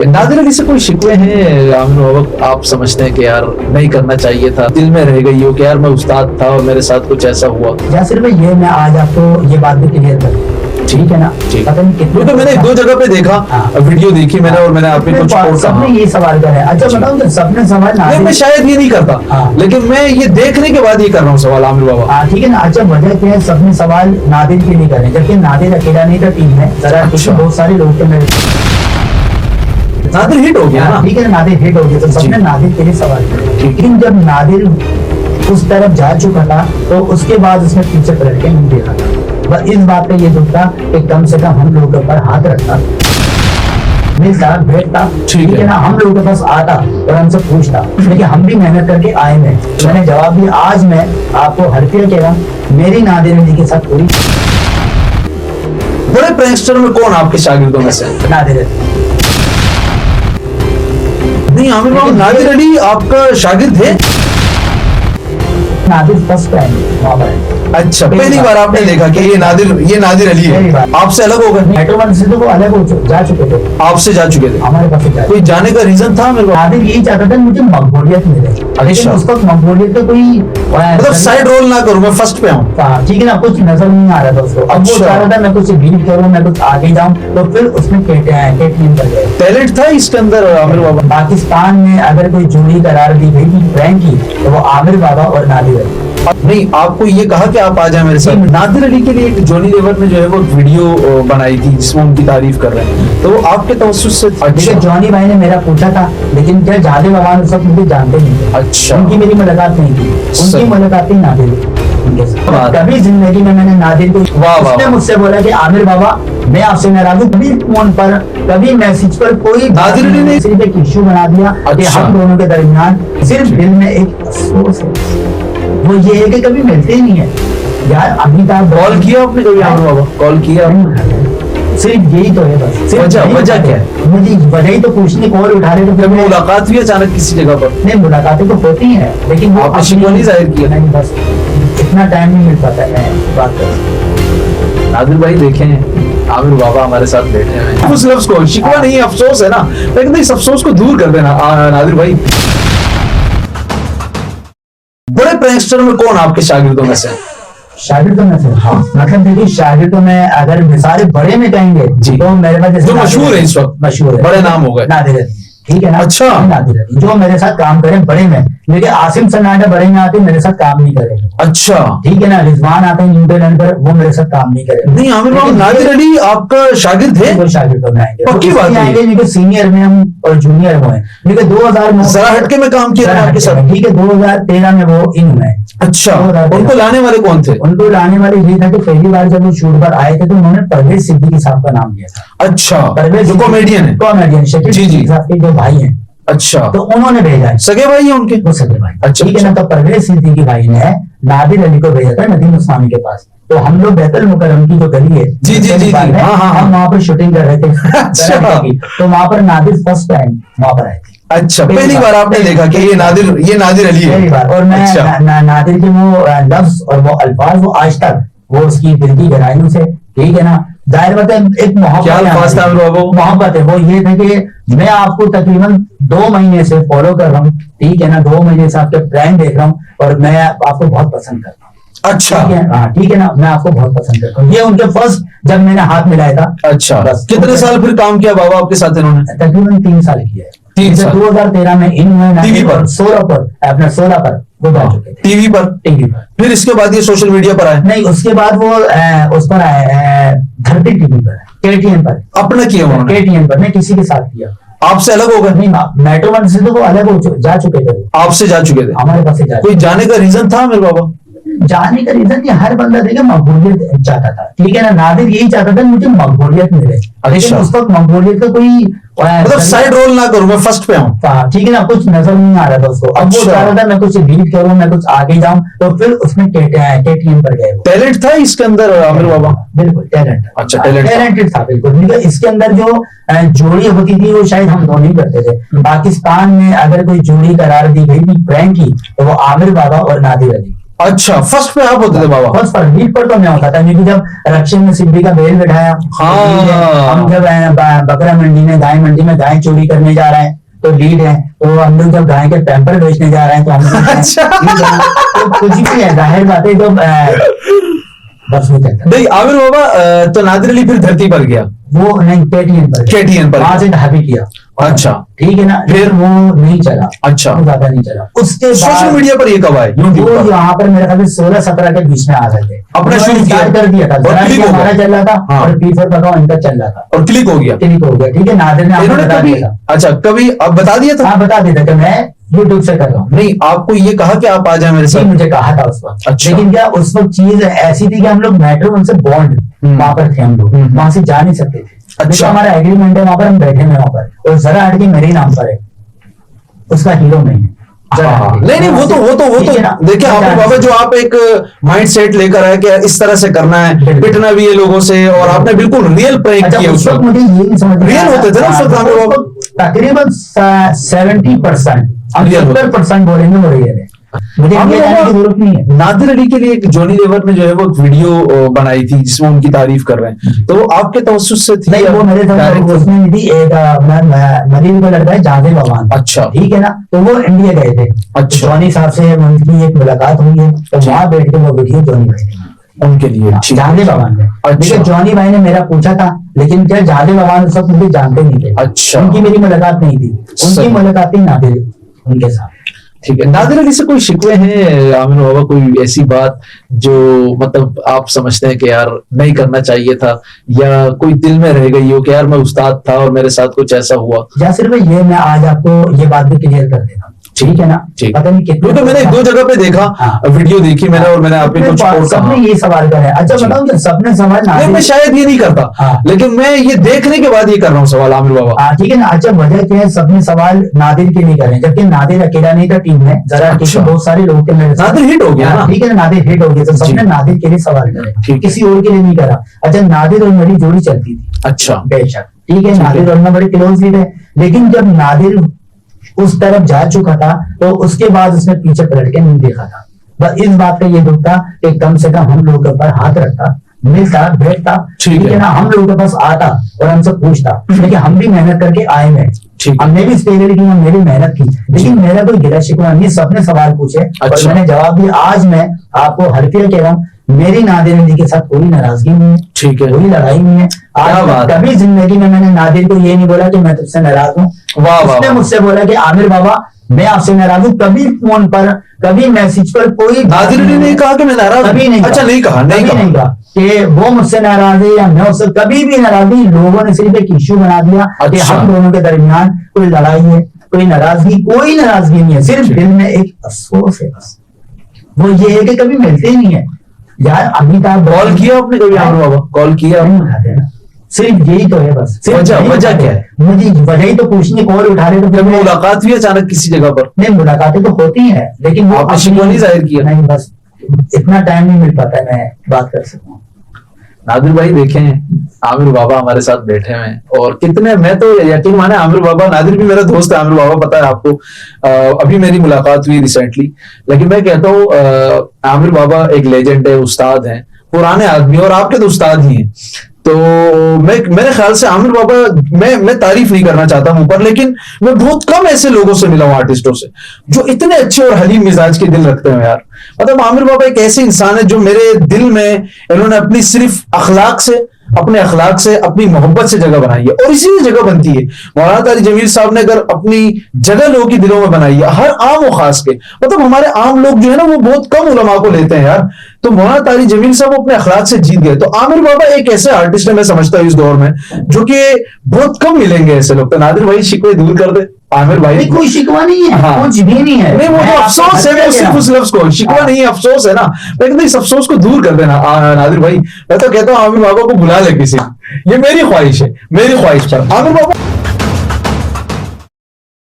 नादिर अली से कोई शिकवे हैं आमिर बाबा, आप समझते हैं कि यार नहीं करना चाहिए था, दिल में रह गई हो कि यार मैं उस्ताद था और मेरे साथ कुछ ऐसा हुआ? यासिर भाई ये मैं आज आपको ये बात भी क्लियर कर, ठीक है ना? पता नहीं कितने तो मैंने दो जगह पे देखा, वीडियो देखी मैंने और मैंने आपके कुछ सबने ये सवाल करा है। अच्छा बताओ तो सबने सवाल नहीं, मैं शायद ये नहीं करता, लेकिन मैं ये देखने के बाद ये कर रहा हूँ सवाल आमिर बाबा। ठीक है ना? अच्छा वजह क्या है, सबने सवाल नादिर के लिए कर रहे हैं, जबकि नादिर अकेला नहीं था, टीम में जरा बहुत सारे लोग थे। मेरे नादिर हिट हो गया ना, ठीक है, नादिर हिट हो गया तो सबने नादिर के लिए सवाल किया। लेकिन जब नादिर उस तरफ जा चुका था तो उसके बाद उसने पीछे पलट के नहीं देखा था। बस इस बात पे ये दुख था कि कम से कम हम लोगों के ऊपर हाथ रखता, मिलता बैठता, ठीक है ना? हम लोगों के पास आता और हमसे पूछता, लेकिन हम भी मेहनत करके आए हैं। मैंने जवाब दिया। आज मैं आपको हरफिया कह रहा हूँ, मेरी नादिर अली के साथ पूरी। बड़े प्रैंकस्टर में कौन आपके शागिर्दों में से? नादिर नहीं आमिर बाबा, नादिर अली आपका शागिर्द है? Nadir first time. अच्छा, पहली बार आपने देखा कि ये नादिर अली है। आपसे अलग हो गए? मेट्रो वन से तो वो अलग हो जा चुके थे, आपसे जा चुके थे, हमारे पास कोई जाने का रीजन था? मेरे को नादिर यही चाहता था मुझे मकबूलियत मिले। अच्छा, उस वक्त मकबूलियत का कोई मतलब साइड रोल ना करूं, मैं फर्स्ट पे आऊं, ठीक है ना? कुछ नजर नहीं आ रहा था उसको। अब वो चाह रहा था मैं कुछ लीड करूं, मैं कुछ आगे जाऊं, तो फिर उसने केटीएम कर दिया। टैलेंट था इसके अंदर आमिर बाबा। पाकिस्तान में अगर कोई जोड़ी करार दी गई थी प्रैंक की तो वो आमिर बाबा और नादिर अली। नहीं, आपको ये कहा कि आप आ जाए मेरे साथ। नादिर अली के लिए एक जॉनी लीवर ने जो है वो वीडियो बनाई थी जिसमें उनकी तारीफ कर रहे हैं, तो वो आपके तवज्जुह से? अच्छा, जॉनी भाई ने मेरा पूछा था, लेकिन क्या जादे बाबा सब मुझे जानते नहीं थे। अच्छा, उनकी मेरी मुलाकात नहीं थी, उनकी मुलाकात ही नादिर कभी जिंदगी में मैंने नादिर को, उसने मुझसे बोला कि आमिर बाबा मैं आपसे नाराज हूँ। कभी फोन पर कभी मैसेज पर कोई नादिर अली ने सिर्फ एक इश्यू बना दिया कि हम दोनों के दरमियान सिर्फ दिल में एक अफसोस है, वो ये है कि कभी मिलते ही नहीं है। यार अमिताभ कॉल किया आपने कभी आमिर बाबा? कॉल किया? सिर्फ यही तो है बस। वजह क्या है? मुझे वजह ही तो पूछनी, कॉल उठा रहे तो फिर मुलाकात हुई अचानक किसी जगह पर? नहीं, मुलाकातें तो होती हैं, लेकिन वो आपने शिकवा नहीं जाहिर किया? नहीं, बस इतना टाइम नहीं मिल पाता है बात कर। नादिर भाई देखें, आमिर बाबा हमारे साथ बैठे हैं, उस लफ्ज को शिकवा नहीं अफसोस है ना, लेकिन इस अफसोस को दूर कर देना नादिर भाई। बड़े प्रैंकस्टर में कौन आपके शागिर्दों में से? शागिर्दों में से? हाँ, मतलब देखिए शागिर्दों में अगर मिसाल बड़े में कहेंगे तो मेरे पास जो मशहूर है इस वक्त, मशहूर है, बड़े नाम हो गए, नादिर अली, ठीक है ना? अच्छा, नादिर अली जो मेरे साथ काम करे बड़े में, लेकिन आसिम सन्नाटा बड़े में आते मेरे साथ काम नहीं करेंगे। अच्छा, ठीक है ना? रिजवान आते हैं न्यूजीलैंड पर, वो मेरे साथ काम नहीं करेंगे। नहीं आमिर बाबा, नादिर अली आपका शागिर्द है? वो शागिर्दों में आएंगे, पक्की बात है, क्योंकि सीनियर में हम और जूनियर वो है। लेकिन 2009 जरा हटके में काम किया आपके साथ, ठीक है? 2013 में वो इन में। अच्छा, उनको लाने वाले कौन थे? उनको लाने वाले ये था कि पहली बार जब वो शूट पर आए थे तो उन्होंने परवेज सिद्दीकी साहब का नाम लिया था। अच्छा, परवेज जो कॉमेडियन है, कॉमेडियन शकील सिद्दीकी साहब के जो भाई हैं। अच्छा, तो उन्होंने भेजा। सगे भाई है उनके? वो सगे भाई। अच्छा, ठीक है ना? तो परवेज सिद्दीकी भाई ने नादिर अली को भेजा था नदीम उस्मानी के पास। तो हम लोग बैतुल मुकर्रम की जो गली है, जी जी जी, हम वहाँ पर शूटिंग कर रहे थे। अच्छा, तो वहाँ पर नादिर फर्स्ट टाइम वहाँ पर आए थे। अच्छा, पहली बार आपने देखा कि ये नादिर अली है? पहली बार। और मैं नादिर के वो लफ्ज और वो अल्फाज वो आज तक वो उसकी दिल की गहराइयों से, ठीक है ना? जाहिर बात है एक मोहब्बत है। वो ये था कि मैं आपको तकरीबन 2 महीने से फॉलो कर रहा हूँ, ठीक है ना? 2 महीने से आपके प्रैंक देख रहा हूँ और मैं आपको बहुत पसंद करता हूँ। अच्छा, ठीक है ना? मैं आपको बहुत पसंद करता हूँ। ये उनके फर्स्ट जब मैंने हाथ मिलाया था। अच्छा, कितने साल फिर काम किया बाबा आपके साथ इन्होंने? तकरीबन 3 साल किया है। 2013 में इन टीवी पर 16 पर वो जा चुके थे टीवी पर। फिर इसके बाद ये सोशल मीडिया पर आए? नहीं, उसके बाद वो उस पर आए धरती टीवी पर, केटीएम पर। अपना किया उन्होंने? केटीएम पर, मैं किसी के साथ किया। आपसे अलग हो गए? नहीं, मेट्रो वन से तो वो अलग हो जा चुके थे। आपसे जा चुके थे? हमारे पास से जा। कोई जाने का रीजन था मेरे बाबा? जाने का रीजन ये हर बंदा देगा मकबूलियत चाहता था, ठीक है ना? नादिर यही चाहता था मुझे मकबूलियत मिले। लेकिन उस वक्त मकबूलियत का कोई मतलब साइड रोल ना करूं, मैं फर्स्ट पे आऊं, ठीक है ना? कुछ नजर नहीं आ रहा था उसको। अब वो चाह रहा था मैं कुछ लीड करूं, मैं कुछ आगे जाऊं, तो फिर उसने केटीएम पर गए। टैलेंट था इसके अंदर आमिर बाबा? बिल्कुल टैलेंट। अच्छा, टैलेंटेड था बिल्कुल। इसके अंदर जो जोड़ी होती थी वो शायद हम दोनों ही करते थे। पाकिस्तान में अगर कोई जोड़ी करार दी गई थी प्रैंक की तो वो आमिर बाबा और नादिर अली। अच्छा, फर्स्ट पे आप होते थे बाबा? फर्स्ट पर लीड पर तो मैं होता था, क्योंकि जब रक्षण में सिद्धि का बेल बिठाया, हाँ। हम जब बकरा मंडी में, गाय मंडी में गाय चोरी करने जा रहे हैं तो लीड है, तो हम लोग जब गाय के पैम्पर बेचने जा रहे हैं तो हम लोग अच्छा। तो कुछ भी है, जाहिर बात है। तो बस वो चलता नहीं, आमिर बाबा तो नादिर अली फिर धरती पर गया, वो नहीं KTN पर, वहां से ढाबी किया। अच्छा, ठीक है ना, फिर वो नहीं चला, अच्छा, वो ज्यादा नहीं चला। उसके सोशल बाद मीडिया पर ये कब आए? वो यहाँ पर मेरे ख्याल से 16-17 के बीच में आ गए थे, अपना शुरू किया, कर दिया था, और क्लिक हो हमारा गया। चल रहा था हाँ। और पीछे पका इनका चल रहा था और क्लिक हो गया, क्लिक हो गया। ठीक है, नादिर ने आपको इन्होंने बता कभी, दिया था। अच्छा कभी अब बता दिया था? हाँ, बता दिया था कि मैं यूट्यूब से कर रहा हूँ। नहीं, आपको ये कहा कि आप आ जाए मेरे जी, साथ? मुझे कहा था उस वक्त। अच्छा। लेकिन क्या उस वक्त चीज ऐसी थी कि हम लोग मेट्रो उनसे बॉन्ड वहां पर थे, हम लोग वहां से जा नहीं सकते थे। अच्छा, हमारा एग्रीमेंट है, वहां पर हम बैठे हैं वहां पर, और जरा हट के मेरे ही नाम पर है, उसका हीरो नहीं है। नहीं, वो तो देखिए आमिर बाबा, जो आप एक माइंड सेट लेकर आए कि इस तरह से करना है, पिटना भी है लोगों से, और आपने बिल्कुल रियल प्रैंक किया उस वक्त। मुझे ये नहीं समझ रियल होते थे ना उस वक्त आमिर बाबा? तकरीबन 70%, हम Real होते 70% बोलेंगे वो रियल है। मुझे ये कहने की जरूरत नहीं है। नादिर अली के लिए एक जॉनी लीवर ने जो है वो एक वीडियो बनाई थी जिसमें उनकी तारीफ कर रहे हैं, तो वो आपके तवज्जुह से थी? नहीं, वो मेरे साथ उसमें नहीं थी। एक मदीन का लड़का है जाहिद बवान, अच्छा, ठीक है ना, तो वो इंडिया गए थे। अच्छा, जॉनी साहब से उनकी एक मुलाकात हुई है, तो वहां बैठ के वो वीडियो जॉनी भाई ने उनके लिए जाहिद बवान ने। अच्छा, जॉनी भाई ने मेरा पूछा था, लेकिन क्या जाहिद बवान सब मुझे जानते नहीं थे। अच्छा, उनकी मेरी मुलाकात नहीं थी, उनकी मुलाकात थी नादिर उनके साथ। ठीक है, नादिर अली से कोई शिकवे हैं आमिर बाबा? कोई ऐसी बात जो मतलब आप समझते हैं कि यार नहीं करना चाहिए था, या कोई दिल में रह गई हो कि यार मैं उस्ताद था और मेरे साथ कुछ ऐसा हुआ? या सिर्फ ये मैं आज आपको ये बात भी क्लियर कर देता हूँ, ठीक है ना? ठीक, पता नहीं कितने, तो मैंने 2 जगह पे देखा, वीडियो देखी मैंने, और मैंने आपके कुछ सबने ये सवाल करा है। अच्छा बताऊं कि सबने सवाल नहीं, मैं शायद ये नहीं करता, लेकिन मैं ये देखने के बाद ये कर रहा हूँ सवाल आमिर बाबा। ठीक है ना। अच्छा, वजह क्या है, सबने सवाल नादिर के लिए कर रहे हैं, जबकि नादिर अकेला नहीं था टीम में, जरा अच्छा, बहुत सारे लोग थे मेरे साथ। नादिर हिट हो गया ना? ठीक है, नादिर हिट हो गया, तो सबने नादिर के लिए सवाल करे, किसी और के लिए नहीं करा। अच्छा, नादिर और मेरी जोड़ी चलती थी, अच्छा, बेशक, ठीक है, नादिर और मैं बड़े क्लोज भी थे, लेकिन जब नादिर उस तरफ जा चुका था तो उसके बाद उसने पीछे पलट के नहीं देखा था। बस इस बात का ये दुख था कि कम से कम हम लोगों के ऊपर हाथ रखता, मिलता, बैठता, ठीक है ना, हम लोगों के पास आता और हमसे पूछता। लेकिन हम भी मेहनत करके आए हैं, हमने भी स्ट्रगल की, हमने भी मेहनत की, लेकिन मेरा कोई गिला शिकवा नहीं, सबने सवाल पूछे और मैंने जवाब दिया। आज मैं आपको हल्फिया कह रहा हूँ, मेरी नादिर अली के साथ कोई नाराजगी नहीं है, ठीक है, कोई लड़ाई नहीं है। आज कभी जिंदगी में मैंने नादिर को ये नहीं बोला कि मैं तुझसे नाराज हूँ। उसने मुझसे बोला कि आमिर बाबा मैं आपसे नाराज हूँ। कभी फोन पर, कभी मैसेज पर कोई नादिर अली ने कहा कि मैं नाराज, कभी नहीं, अच्छा नहीं कहा, नहीं कहा कि वो मुझसे नाराज है या मैं उससे, कभी भी नाराज नहीं। लोगों ने सिर्फ एक इश्यू बना दिया कि हम दोनों के दरमियान कोई लड़ाई है, कोई नाराजगी, कोई नाराजगी नहीं है, सिर्फ दिल में एक अफसोस है, बस वो ये है कि कभी मिलते ही नहीं है यार। अमिताभ कॉल किया आपने कभी आमिर बाबा? कॉल किया? नहीं उठाते ना, सिर्फ यही तो है बस। वजह क्या है? मुझे वजह ही तो पूछनी, कॉल उठा रहे तो मुलाकात हुई अचानक किसी जगह पर? नहीं, मुलाकातें तो होती है, लेकिन वो आपने शिकवा नहीं जाहिर किया? नहीं, बस इतना टाइम नहीं मिल पाता मैं बात कर सकूं। नादिर भाई देखें, आमिर बाबा हमारे साथ बैठे हुए हैं, और कितने, मैं तो यकीन माने आमिर बाबा, नादिर भी मेरा दोस्त है, आमिर बाबा पता है आपको, अभी मेरी मुलाकात हुई रिसेंटली, लेकिन मैं कहता हूँ आमिर बाबा एक लेजेंड है, उस्ताद हैं, पुराने आदमी, और आपके तो उस्ताद ही हैं। तो मेरे ख्याल से आमिर बाबा, मैं तारीफ नहीं करना चाहता हूं ऊपर, लेकिन मैं बहुत कम ऐसे लोगों से मिला हूं, आर्टिस्टों से, जो इतने अच्छे और हलीम मिजाज के दिल रखते हैं यार। मतलब आमिर बाबा एक ऐसे इंसान है जो मेरे दिल में इन्होंने अपनी सिर्फ अखलाक से, अपने अखलाक से, अपनी मोहब्बत से जगह बनाई है, और इसी जगह बनती है। मौलाना तारिक जमील साहब ने अगर अपनी जगह लोगों के दिलों में बनाई है, हर आम और खास के, मतलब हमारे आम लोग जो है ना वो बहुत कम उलमा को लेते हैं यार, तो मौलाना तारिक जमील साहब अपने अखलाक से जीत गए। तो आमिर बाबा एक ऐसे आर्टिस्ट है, मैं समझता हूँ इस दौर में, जो कि बहुत कम मिलेंगे ऐसे लोग। तो नादिर भाई शिकवे दूर कर दे आमिर भाई, कोई शिकवा नहीं है, हाँ, कुछ भी नहीं है। नहीं, वो तो अफसोस है, वो सिर्फ उस लफ्ज को, शिकवा नहीं है, अफसोस है ना। मैं कहता इस अफसोस को दूर कर देना नादिर भाई। मैं तो कहता हूँ आमिर बाबा को बुला ले किसी, ये मेरी ख्वाहिश है, मेरी ख्वाहिश पर आमिर बाबा।